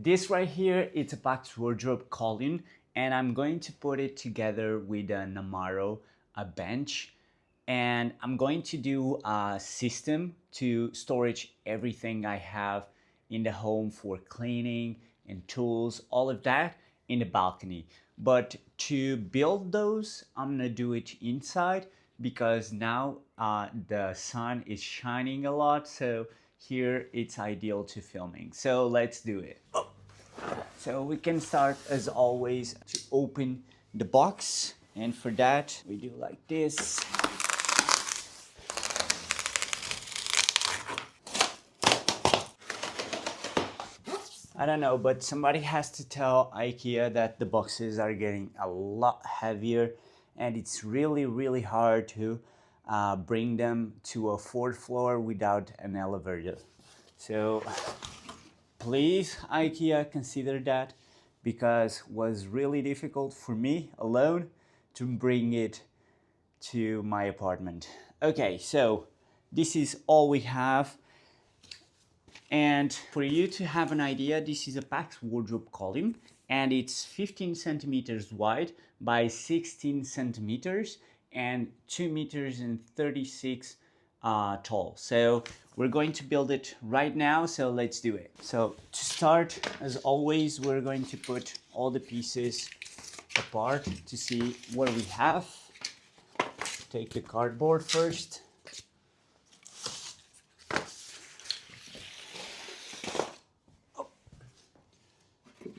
This right here, it's a PAX wardrobe column, and I'm going to put it together with a Namaro, a bench, and I'm going to do a system to storage everything I have in the home for cleaning and tools, all of that in the balcony. But to build those, I'm gonna do it inside because now the sun is shining a lot, so here it's ideal to filming. So let's do it. So we can start as always to open the box, and for that we do like this. I don't know, but somebody has to tell IKEA that the boxes are getting a lot heavier, and it's really hard to bring them to a fourth floor without an elevator. So please, IKEA, consider that, because it was really difficult for me alone to bring it to my apartment. Okay, so this is all we have. And for you to have an idea, this is a PAX wardrobe column, and it's 15 centimeters wide by 16 centimeters and 2 meters and 36 tall. So we're going to build it right now, so let's do it. So to start, as always, we're going to put all the pieces apart to see what we have. Take the cardboard first.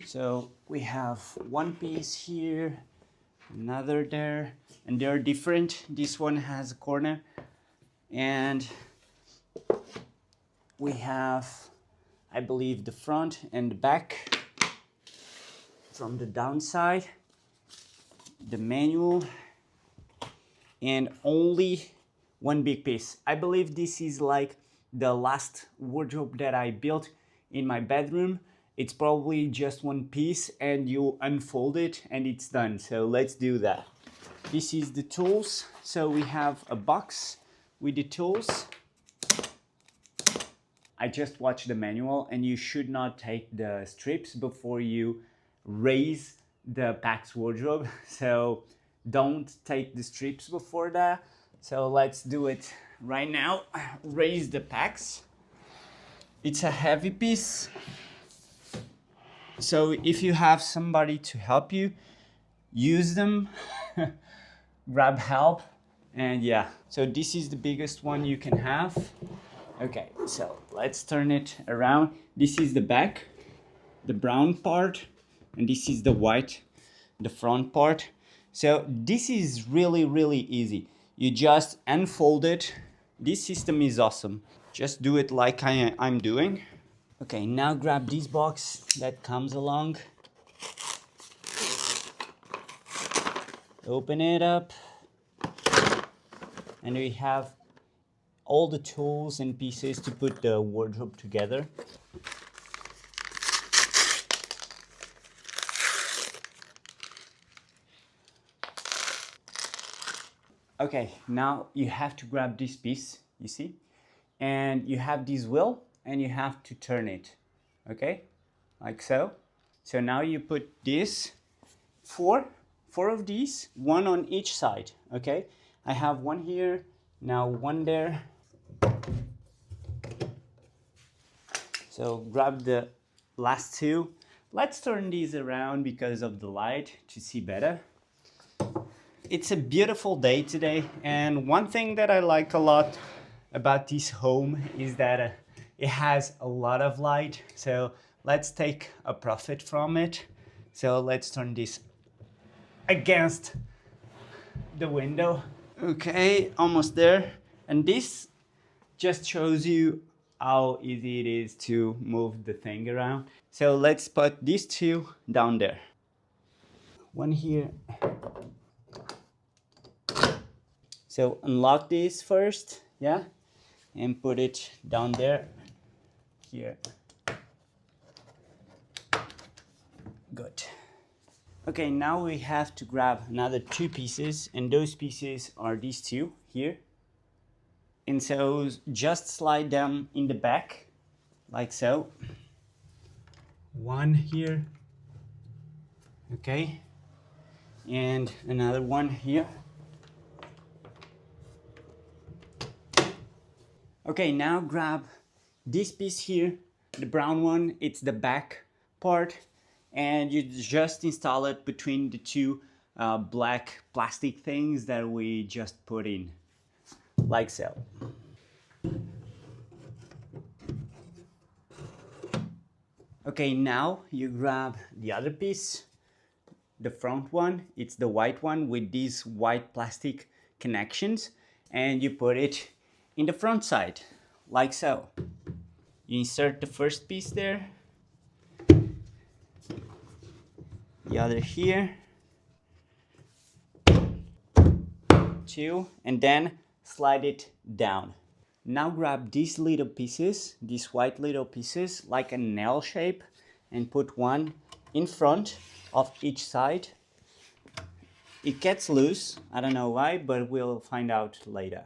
So we have one piece here, another there, and they're different. This one has a corner, and we have, I believe, the front and the back. From the downside, the manual, and only one big piece. I believe this is like the last wardrobe that I built in my bedroom. It's probably just one piece, and you unfold it and it's done. So let's do that. This is the tools. So we have a box with the tools. I just watched the manual, and you should not take the strips before you raise the PAX wardrobe. So don't take the strips before that. So let's do it right now. Raise the PAX. It's a heavy piece. So if you have somebody to help you, use them, grab help, and yeah. So this is the biggest one you can have. Okay, so let's turn it around. This is the back, the brown part, and this is the white, the front part. So this is really easy. You just unfold it. This system is awesome. Just do it like I'm doing. Okay, now grab this box that comes along. Open it up. And we have all the tools and pieces to put the wardrobe together. Okay, now you have to grab this piece, you see? And you have this wheel, and you have to turn it, okay? Like so. So now you put this, four of these, one on each side, okay? I have one here, now one there. So grab the last two. Let's turn these around because of the light to see better. It's a beautiful day today, and one thing that I like a lot about this home is that it has a lot of light. So let's take a profit from it. So let's turn this against the window. Okay, almost there. And this just shows you how easy it is to move the thing around. So let's put these two down there. One here. So unlock this first, yeah? And put it down there. Here. Good. Okay, now we have to grab another two pieces, and those pieces are these two here. And so just slide them in the back, like so. one here, okay, and another one here. Okay, now grab this piece here, the brown one, it's the back part, and you just install it between the two black plastic things that we just put in, like so. Okay, now you grab the other piece, the front one, it's the white one with these white plastic connections, and you put it in the front side, like so. You insert the first piece there, the other here, two, and then slide it down. Now grab these little pieces, these white little pieces, like an L shape, and put one in front of each side. It gets loose, I don't know why, but we'll find out later.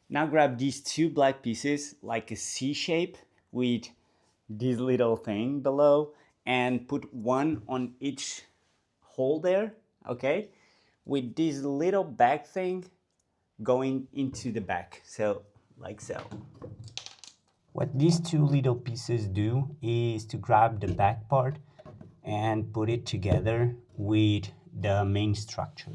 Now grab these two black pieces, like a C shape, with this little thing below, and put one on each hole there, okay? With this little back thing going into the back, so like so. What these two little pieces do is to grab the back part and put it together with the main structure.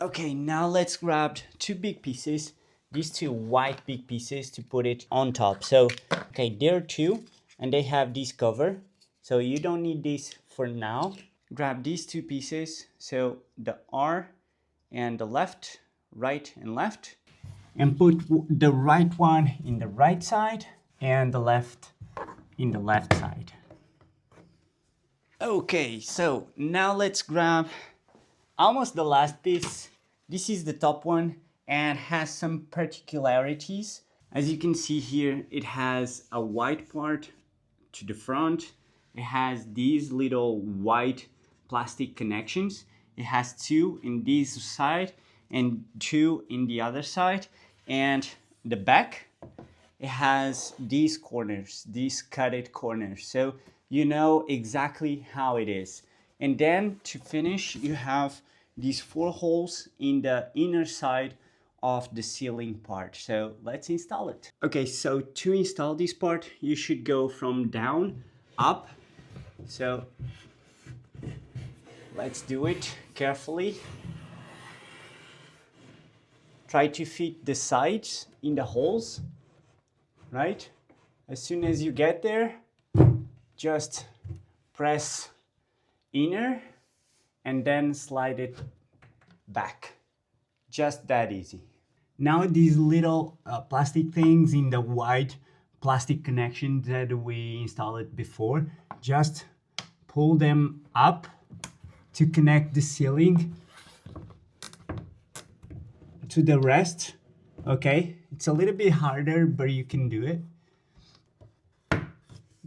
Okay, now let's grab two big pieces, these two white big pieces, to put it on top. So, okay, there are two, and they have this cover, so you don't need this for now. Grab these two pieces, so the R and the left, right and left, and put the right one in the right side and the left in the left side. Okay, so now let's grab almost the last piece. This is the top one and has some particularities. As you can see here, it has a white part to the front. It has these little white plastic connections. It has two in this side and two in the other side. And the back, it has these corners, these cutted corners. So you know exactly how it is. And then to finish, you have these 4 holes in the inner side of the ceiling part. So let's install it. Okay, so to install this part, you should go from down up. So let's do it carefully. Try to fit the sides in the holes, right? As soon as you get there, just press inner and then slide it back. Just that easy. Now these little plastic things in the white plastic connection that we installed before, just pull them up to connect the ceiling to the rest. Okay, it's a little bit harder, but you can do it.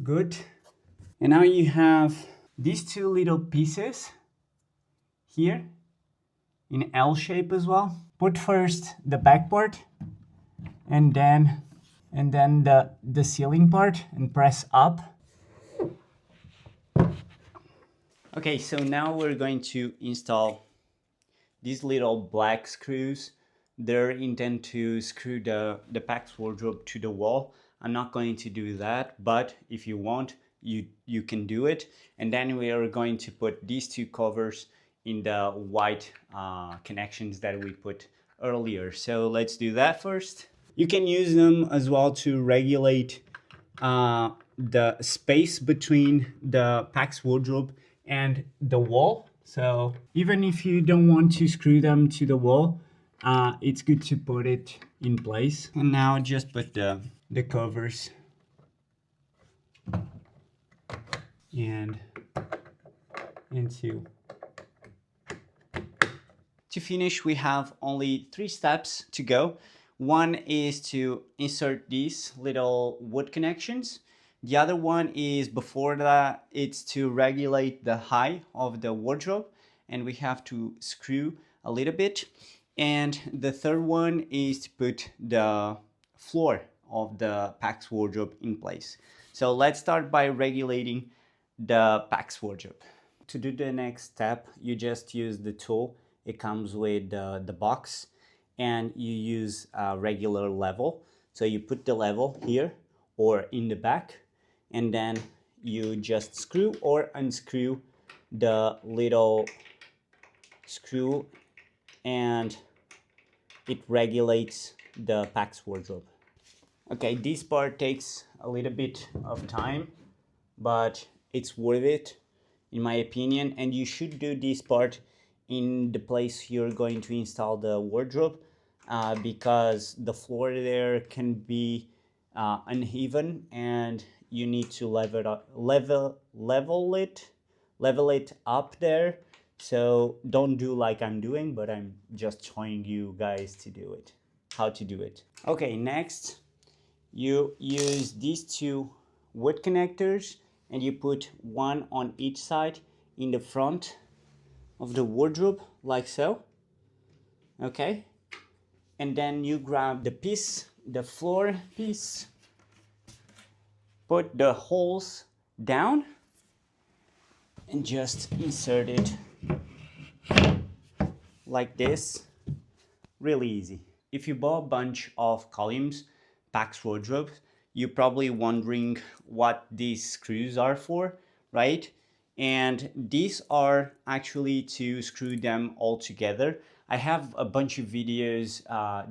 Good. And now you have these two little pieces here in L shape as well. Put first the back part and then the ceiling part and press up. Okay, so now we're going to install these little black screws. They're intended to screw the PAX wardrobe to the wall. I'm not going to do that, but if you want, you can do it. And then we are going to put these two covers in the white connections that we put earlier. So let's do that first. You can use them as well to regulate the space between the PAX wardrobe and the wall. So even if you don't want to screw them to the wall, it's good to put it in place. And now just put the covers and into. To finish, we have only 3 steps to go. One is to insert these little wood connections. The other one is, before that, it's to regulate the height of the wardrobe, and we have to screw a little bit. And the third one is to put the floor of the PAX wardrobe in place. So let's start by regulating the PAX wardrobe. To do the next step, you just use the tool. It comes with the box, and you use a regular level. So you put the level here or in the back, and then you just screw or unscrew the little screw, and it regulates the PAX wardrobe. Okay, this part takes a little bit of time, but it's worth it in my opinion, and you should do this part in the place you're going to install the wardrobe, because the floor there can be uneven, and you need to level it up there. So don't do like I'm doing, but I'm just showing you guys to do it, how to do it. Okay, next you use these two wood connectors, and you put one on each side in the front of the wardrobe, like so. Okay, and then you grab the piece, the floor piece, put the holes down, and just insert it like this. Really easy. If you bought a bunch of columns, PAX wardrobes, you're probably wondering what these screws are for, right? And these are actually to screw them all together. I have a bunch of videos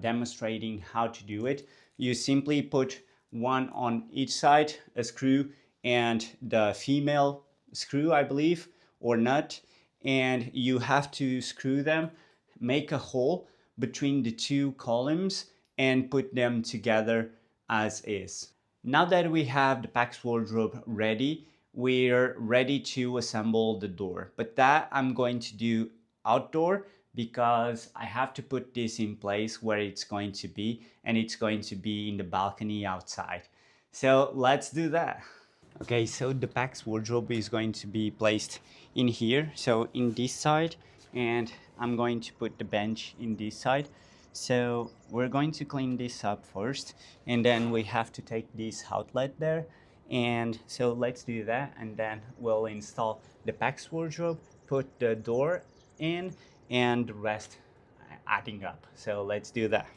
demonstrating how to do it. You simply put one on each side, a screw, and the female screw, I believe, or nut, and you have to screw them, make a hole between the two columns, and put them together as is. Now that we have the PAX wardrobe ready, we're ready to assemble the door. But that I'm going to do outdoor, because I have to put this in place where it's going to be, and it's going to be in the balcony outside. So let's do that. Okay, so the PAX wardrobe is going to be placed in here, so in this side, and I'm going to put the bench in this side. So we're going to clean this up first, and then we have to take this outlet there. And so let's do that, and then we'll install the PAX wardrobe, put the door in, and the rest adding up. So let's do that.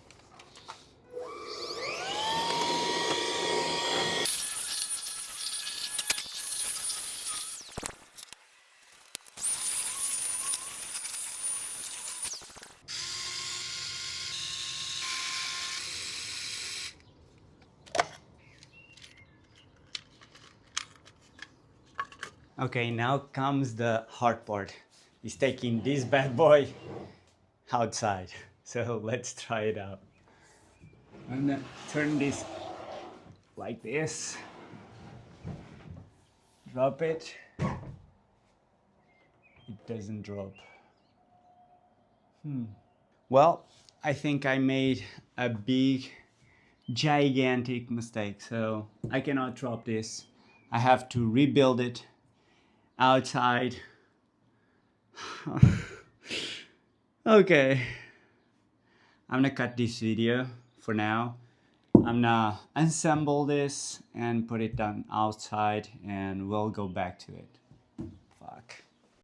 Okay, now comes the hard part. Is taking this bad boy outside. So let's try it out. I'm gonna turn this like this. Drop it. It doesn't drop. Well, I think I made a big, gigantic mistake. So I cannot drop this. I have to rebuild it outside. Okay, I'm gonna cut this video for now. I'm gonna assemble this and put it down outside, and we'll go back to it. Fuck.